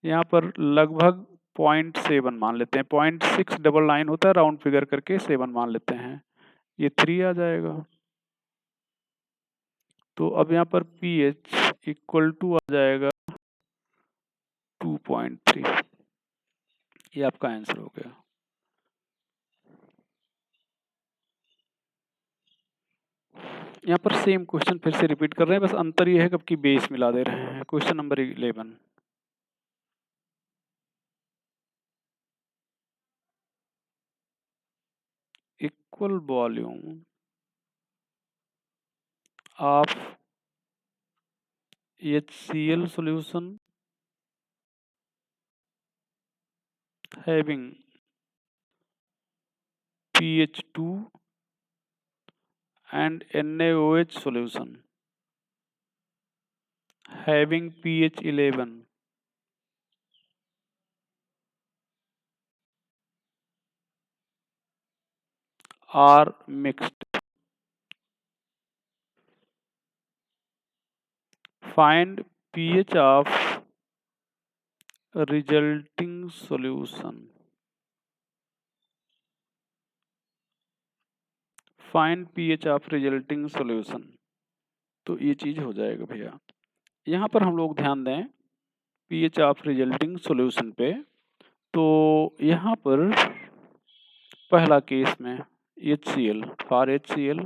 यहाँ पर लगभग 0.7 मान लेते हैं, 0.699 होता है, राउंड फिगर करके 7 मान लेते हैं, ये 3 आ जाएगा। तो अब यहाँ पर pH इक्वल टू आ जाएगा 2.3, ये आपका आंसर हो गया। यहाँ पर सेम क्वेश्चन फिर से रिपीट कर रहे हैं, बस अंतर ये है कि अब की बेस मिला दे रहे हैं। Question number 11, equal volume of HCl solution having pH 2 and NaOH solution having pH 11 are mixed. Find pH of resulting solution. Find pH of resulting solution. तो ये चीज हो जाएगा भैया। यहाँ पर हम लोग ध्यान दें pH of resulting solution पे, तो यहाँ पर पहला केस में HCl, for HCl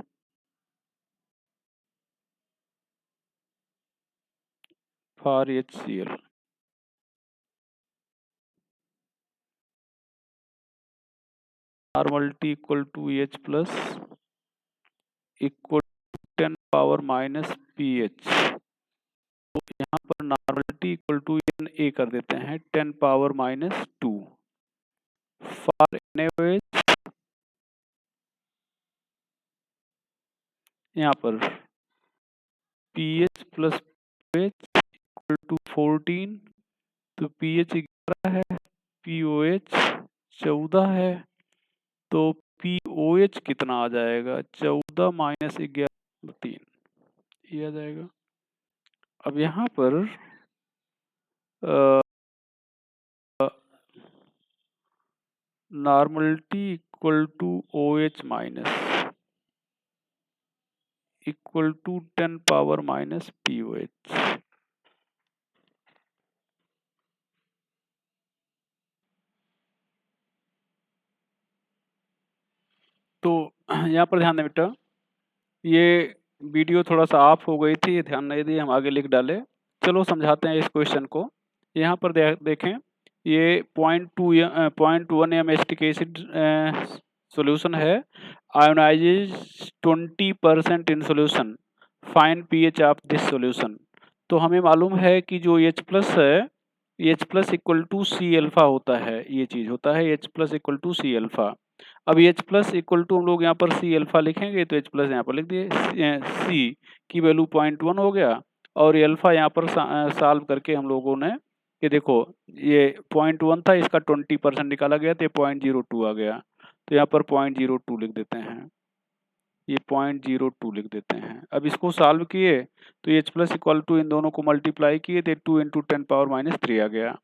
normality equal to H plus equal 10 power minus pH। तो यहाँ पर नॉर्मलिटी इक्वल टू ए कर देते हैं 10 पावर माइनस 2 फॉर NaOH। यहाँ पर pH plus OH equal to 14, तो pH 11 है, POH 14 है, तो POH कितना आ जाएगा 14 माइनस 11 3, ये आ जाएगा। अब यहाँ पर normality equal to OH minus equal to 10 power minus POH। तो यहाँ पर ध्यान दें बेटा, ये वीडियो थोड़ा सा ऑफ हो गई थी, ध्यान नहीं दिए, हम आगे लिख डाले। चलो समझाते हैं इस क्वेश्चन को। यहाँ पर देखें, ये 0.1 m एसिटिक एसिड सॉल्यूशन है, ionizes 20% in solution, find pH of this solution. तो हमें मालूम है कि जो H प्लस है, H plus equal to C alpha होता है, ये चीज होता है H plus equal to C alpha. अब H प्लस इक्वल टू हम लोग यहाँ पर सी अल्फा लिखेंगे, तो H प्लस यहाँ पर लिख दिए, सी की वैल्यू 0.1 हो गया, और अल्फा यहाँ पर सॉल्व करके हम लोगों ने, ये देखो ये 0.1 था, इसका 20% निकाला गया, तो ये 0.02 आ गया, तो यहाँ पर 0.02 लिख देते हैं, ये 0.02 लिख देते हैं। अब इसको सॉल्व किए तो H प्लस इक्वल टू इन दोनों को मल्टीप्लाई किए, तो 2 इंटू 10 पावर माइनस 3 आ गया।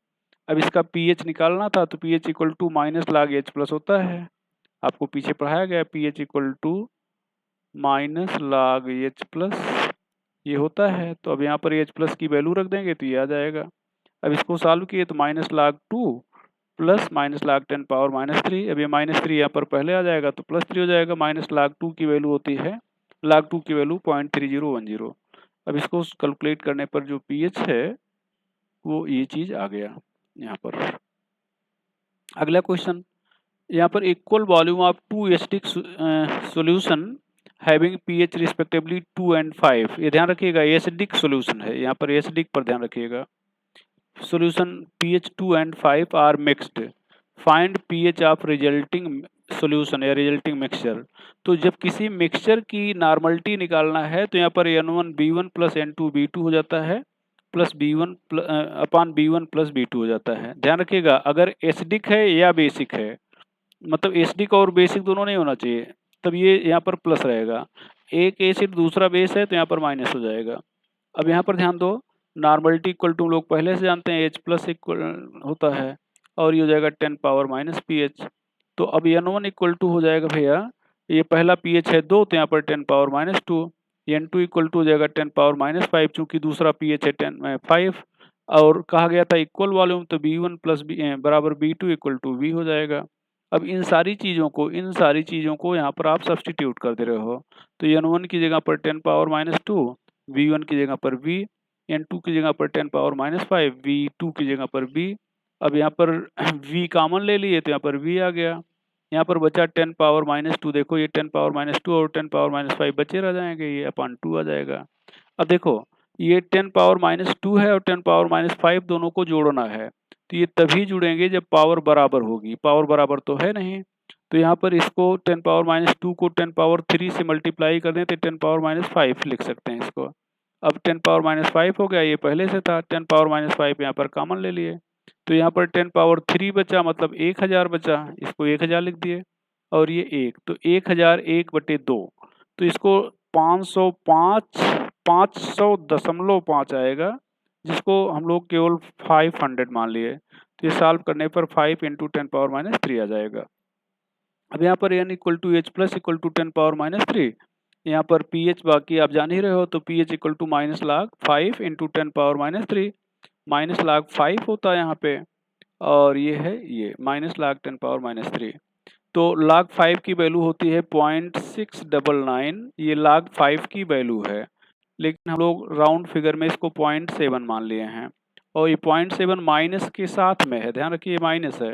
अब इसका pH निकालना था, तो pH equal to minus log H plus होता है, आपको पीछे पढ़ाया गया, pH equal to minus log H plus ये होता है। तो अब यहाँ पर H प्लस की वैल्यू रख देंगे तो ये आ जाएगा। अब इसको सॉल्व किए तो माइनस लाग 2 प्लस माइनस लाग 10 पावर माइनस 3, अब ये माइनस 3 यहाँ पर पहले आ जाएगा तो प्लस 3 हो जाएगा। माइनस लाग 2 की वैल्यू होती है, लाग 2 की वैल्यू 0.3010। अब इसको कैलकुलेट करने पर जो pH है वो ये चीज आ गया यहाँ पर। अगला क्वेश्चन, यहाँ पर equal volume of 2 acidic solution having pH respectively 2 and 5। ये ध्यान रखिएगा, एसिडिक सॉल्यूशन है, यहाँ पर एसिडिक पर ध्यान रखिएगा। Solution pH 2 and 5 are mixed, find pH of resulting solution या रिजल्टिंग मिक्सचर। तो जब किसी मिक्सचर की नॉर्मलिटी निकालना है तो यहाँ पर N1 B1 plus N2 B2 हो जाता है, plus B1 upon B1 plus B2 हो जाता है। ध्यान रखिएगा, अगर एसिडिक है या बेसिक है, मतलब एसिडिक और बेसिक दोनों नहीं होना चाहिए, तब ये यहाँ पर प्लस रहेगा। एक एसिड दूसरा बेस है तो यहाँ पर माइनस हो जाएगा। अब यहाँ पर ध्यान दो, नॉर्मलिटी इक्वल टू हम लोग पहले से जानते हैं H प्लस इक्वल होता है, और ये हो जाएगा 10 पावर माइनस pH। तो अब N1 इक्वल टू हो जाएगा भैया, ये पहला pH है 2, तो यहाँ पर 10 power minus 2। N2 equal to हो जाएगा 10 पावर माइनस 5, चूँकि दूसरा pH है 5, और कहा गया था इक्वल वॉल्यूम, तो B1 प्लस बराबर B2 इक्वल टू V हो जाएगा। अब इन सारी चीज़ों को यहाँ पर आप सब्सटीट्यूट कर दे रहे हो, तो N1 की जगह पर 10 पावर माइनस 2, V1 की जगह पर V, N2 की जगह पर 10 पावर माइनस 5, V2 की जगह पर V। अब यहाँ पर V कॉमन ले लिए तो यहाँ पर V आ गया, यहाँ पर बचा 10 पावर माइनस 2, देखो ये 10 पावर माइनस 2 और 10 पावर माइनस 5 बचे रह जाएंगे, ये अपॉन 2 आ जाएगा। अब देखो ये 10 पावर माइनस 2 है और 10 पावर माइनस 5 दोनों को जोड़ना है, तो ये तभी जुड़ेंगे जब पावर बराबर होगी, पावर बराबर तो है नहीं। तो यहाँ पर इसको 10 पावर माइनस 2 को 10 पावर 3 से मल्टीप्लाई कर दें तो 10 पावर माइनस 5 लिख सकते हैं इसको। अब 10 पावर माइनस 5 हो गया, ये पहले से था, 10 पावर माइनस 5 यहाँ पर कॉमन ले लिए, तो यहाँ पर 10 पावर 3 बचा, मतलब 1000 बचा, इसको 1000 लिख दिए, और ये 1, तो 1001/2, तो इसको 500.5 आएगा, जिसको हम लोग केवल 500 मान लिए। तो ये सॉल्व करने पर 5 इंटू 10 पावर माइनस 3 आ जाएगा। अब यहाँ पर n equal to H plus equal to 10 power minus 3, यहाँ पर pH बाकी आप जान ही रहे हो, तो pH इक्वल टू माइनस लाग 5 इंटू 10 पावर माइनस 3, माइनस लाग 5 होता है यहाँ पे, और ये है ये माइनस लाग 10 पावर माइनस 3। तो log 5 की वैल्यू होती है 0.699, ये log 5 की वैल्यू है, लेकिन हम लोग राउंड फिगर में इसको 0.7 मान लिए हैं और ये 0.7 माइनस के साथ में है, ध्यान रखिए माइनस है।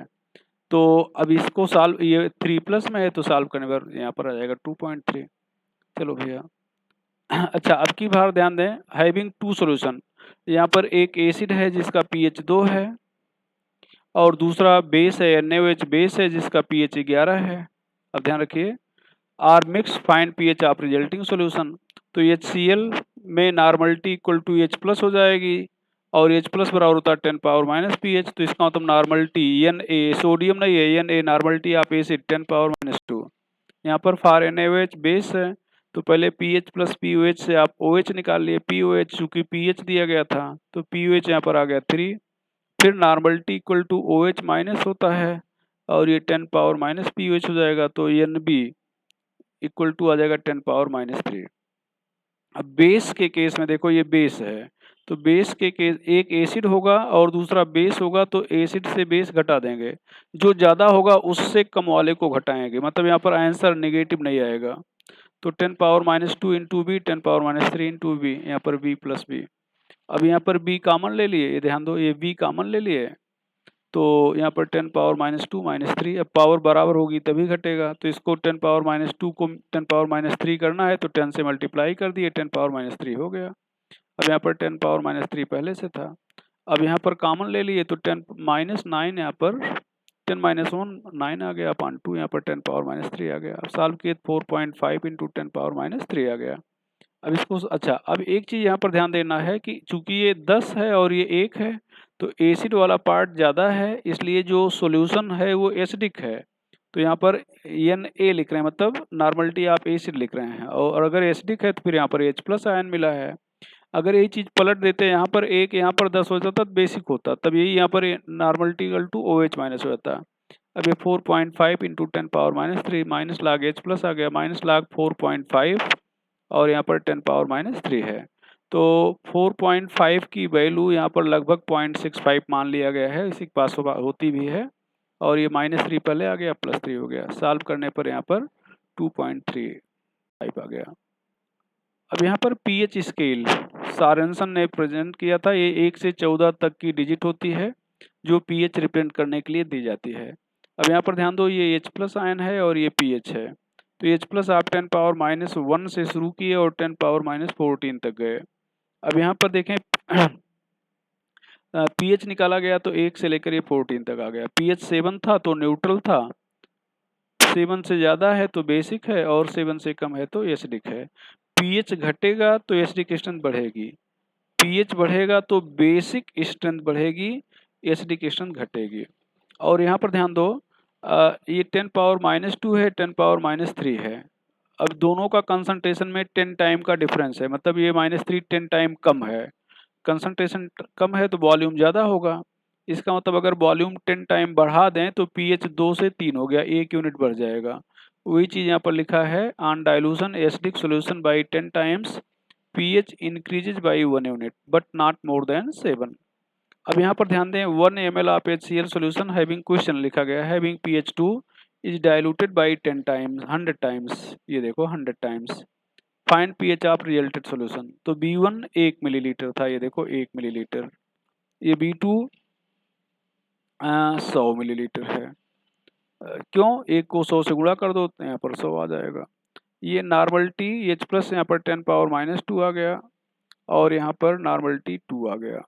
तो अब इसको सॉल्व, ये 3 प्लस में है तो सॉल्व करने पर यहाँ पर आ जाएगा 2.3। चलो भैया अच्छा अब की बार ध्यान दें, हैविंग टू सॉल्यूशन, यहाँ पर एक एसिड है जिसका pH 2 है और दूसरा बेस है NaOH बेस है जिसका pH 11 है। अब ध्यान रखिए, are mix find pH of resulting solution, तो HCl में normality equal to H plus हो जाएगी और H प्लस बराबर होता है 10 पावर माइनस pH, तो इसका मतलब नॉर्मलिटी Na, सोडियम नहीं है, Na normality of acid 10 power minus 2। यहाँ पर फॉर NaOH बेस है तो पहले pH प्लस POH से आप OH निकाल लिए, POH चूंकि pH दिया गया था तो POH यहाँ पर आ गया 3, फिर normality equal to OH minus होता है और ये 10 पावर माइनस POH हो जाएगा, तो NB इक्वल टू आ जाएगा 10 पावर माइनस 3। अब बेस के केस में देखो, ये बेस है तो बेस के केस एक एसिड होगा और दूसरा बेस होगा, तो एसिड से बेस घटा देंगे, जो ज़्यादा होगा उससे कम वाले को घटाएंगे, मतलब यहाँ पर आंसर नेगेटिव नहीं आएगा। तो 10 power minus 2 into B, 10 power minus 3 into B, यहाँ पर बी प्लस बी। अब यहाँ पर बी कॉमन ले लिए, ये ध्यान दो, ये बी कॉमन ले लिए तो यहाँ पर 10 पावर माइनस 2 माइनस 3, अब पावर बराबर होगी तभी घटेगा, तो इसको 10 पावर माइनस 2 को 10 पावर माइनस 3 करना है तो 10 से मल्टीप्लाई कर दिए, 10 पावर माइनस 3 हो गया। अब यहाँ पर 10 पावर माइनस 3 पहले से था, अब यहाँ पर कॉमन ले लिए तो 10 माइनस 9, यहाँ पर 10 माइनस 1 9 आ गया अपॉन 2, यहाँ पर 10 पावर माइनस 3 आ गया। अब सॉल्व किए 4.5 इंटू 10 पावर माइनस 3 आ गया। अब इसको अच्छा, अब एक चीज़ यहाँ पर ध्यान देना है कि चूंकि ये 10 है और ये 1 है तो एसिड वाला पार्ट ज़्यादा है, इसलिए जो सॉल्यूशन है वो एसिडिक है, तो यहाँ पर Na लिख रहे हैं, मतलब नॉर्मलिटी आप एसिड लिख रहे हैं, और अगर एसिडिक है तो फिर यहाँ पर H प्लस आयन मिला है। अगर यही चीज़ पलट देते हैं, यहाँ पर 1 यहाँ पर 10 हो जाता तो बेसिक होता, तब यही यहाँ पर normality equal to OH minus हो जाता। अब ये 4.5 into 10 power minus 3 minus log H plus आ गया, माइनस लाग 4.5 और यहाँ पर 10 पावर माइनस 3 है, तो 4.5 की वैल्यू यहाँ पर लगभग 0.65 मान लिया गया है, इसी के पास होती भी है, और ये माइनस 3 पहले आ गया प्लस 3 हो गया, सॉल्व करने पर यहाँ पर 2.35 आ गया। अब यहाँ पर pH स्केल सारंसन ने प्रेजेंट किया था, ये 1 से 14 तक की डिजिट होती है जो pH रिप्रेजेंट करने के लिए दी जाती है। अब यहाँ पर ध्यान दो, ये H प्लस आयन है और ये pH है, तो H प्लस आप 10 पावर माइनस 1 से शुरू किए और 10 पावर माइनस 14 तक गए। अब यहाँ पर देखें pH निकाला गया तो 1 से लेकर ये 14 तक आ गया, pH 7 था तो न्यूट्रल था, 7 से ज़्यादा है तो बेसिक है और 7 से कम है तो एसिडिक है। pH घटेगा तो एसिडिक स्ट्रेंथ बढ़ेगी, pH बढ़ेगा तो बेसिक स्ट्रेंथ बढ़ेगी, एसिडिक स्ट्रेंथ घटेगी। और यहाँ पर ध्यान दो, ये 10 पावर माइनस 2 है, 10 पावर माइनस 3 है, अब दोनों का कंसंट्रेशन में 10 टाइम का डिफरेंस है, मतलब ये -3 10 टाइम कम है, कंसंट्रेशन कम है तो वॉल्यूम ज़्यादा होगा, इसका मतलब अगर वॉल्यूम 10 टाइम बढ़ा दें तो pH 2 से 3 हो गया, 1 यूनिट बढ़ जाएगा। वही चीज़ यहाँ पर लिखा है, on dilution acidic solution by 10 times pH increases by 1 unit but not more than 7। अब यहाँ पर ध्यान दें, 1 ml of HCl solution having question लिखा गया है, having pH 2 is diluted by 10 times 100 times, ये देखो 100 times, find pH of resulted solution. तो B1 1 मिलीलीटर था, ये देखो 1 मिलीलीटर, ये B2 100 मिलीलीटर है, क्यों, 1 को 100 से गुणा कर दो तो यहाँ पर 100 आ जाएगा। ये नॉर्मलिटी H प्लस यहाँ पर 10 पावर माइनस 2 आ गया और यहाँ पर नॉर्मलिटी 2 आ गया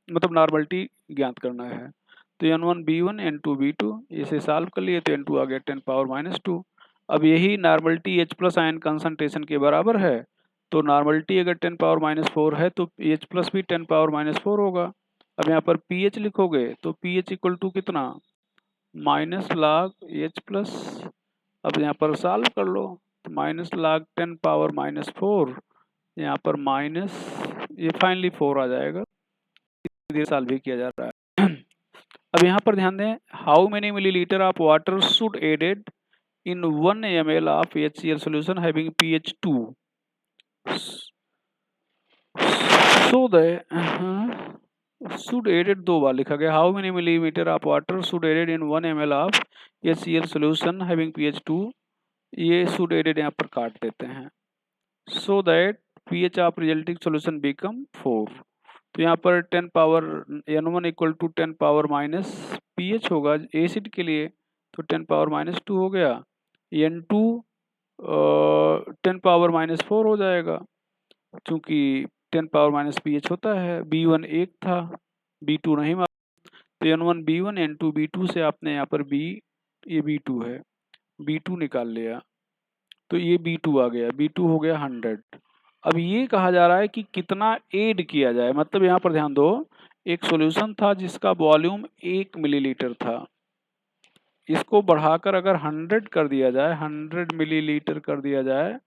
मतलब नॉर्मलिटी ज्ञात करना है, तो N1 B1 N2 B2, इसे सॉल्व कर लिए तो N2 आ गया 10 पावर माइनस 2। अब यही normality H plus ion concentration के बराबर है, तो नॉर्मलिटी अगर 10 पावर माइनस 4 है तो H प्लस भी 10 पावर माइनस 4 होगा। अब यहाँ पर pH लिखोगे तो pH इक्वल टू कितना, माइनस लाग H प्लस, अब यहाँ पर सॉल्व कर लो तो माइनस लाग 10 पावर माइनस 4, यहाँ पर माइनस, ये फाइनली 4 आ जाएगा, सॉल्व भी किया जा रहा है अब यहाँ पर ध्यान दें, how many millilitre of water should added in 1 ml of HCl solution having pH 2 so that should added 2 बार लिखा गया। How many millimetre of water should added in 1 ml of HCl solution having pH 2। ये should added यहाँ पर काट देते हैं। So that pH of resulting solution become 4। तो यहाँ पर 10 power N1 equal to 10 power minus pH होगा एसिड के लिए, तो 10 पावर माइनस 2 हो गया। N2 10 पावर माइनस 4 हो जाएगा, क्योंकि 10 पावर माइनस pH होता है। B1 1 था, B2 नहीं मालूम, तो N1 B1 N2 B2 से आपने यहाँ पर ये B2 है, B2 निकाल लिया, तो ये B2 आ गया, B2 हो गया 100। अब ये कहा जा रहा है कि कितना ऐड किया जाए, मतलब यहाँ पर ध्यान दो, एक सॉल्यूशन था जिसका वॉल्यूम 1 मिलीलीटर था, इसको बढ़ाकर अगर 100 कर दिया जाए, 100 मिलीलीटर कर दिया जाए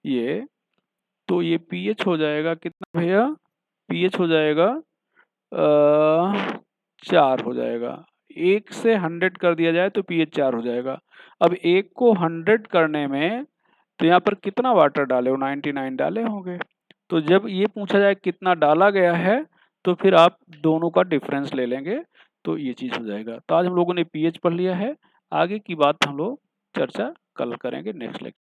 ये, तो ये pH हो जाएगा कितना भैया, pH हो जाएगा 4 हो जाएगा। 1 से 100 कर दिया जाए तो pH 4 हो जाएगा। अब 1 को 100 करने में तो यहाँ पर कितना वाटर डाले हो, 99 डाले होंगे। तो जब ये पूछा जाए कितना डाला गया है, तो फिर आप दोनों का डिफरेंस ले लेंगे, तो ये चीज़ हो जाएगा। तो आज हम लोगों ने pH पढ़ लिया है, आगे की बात हम लोग चर्चा कल करेंगे नेक्स्ट लेक्चर।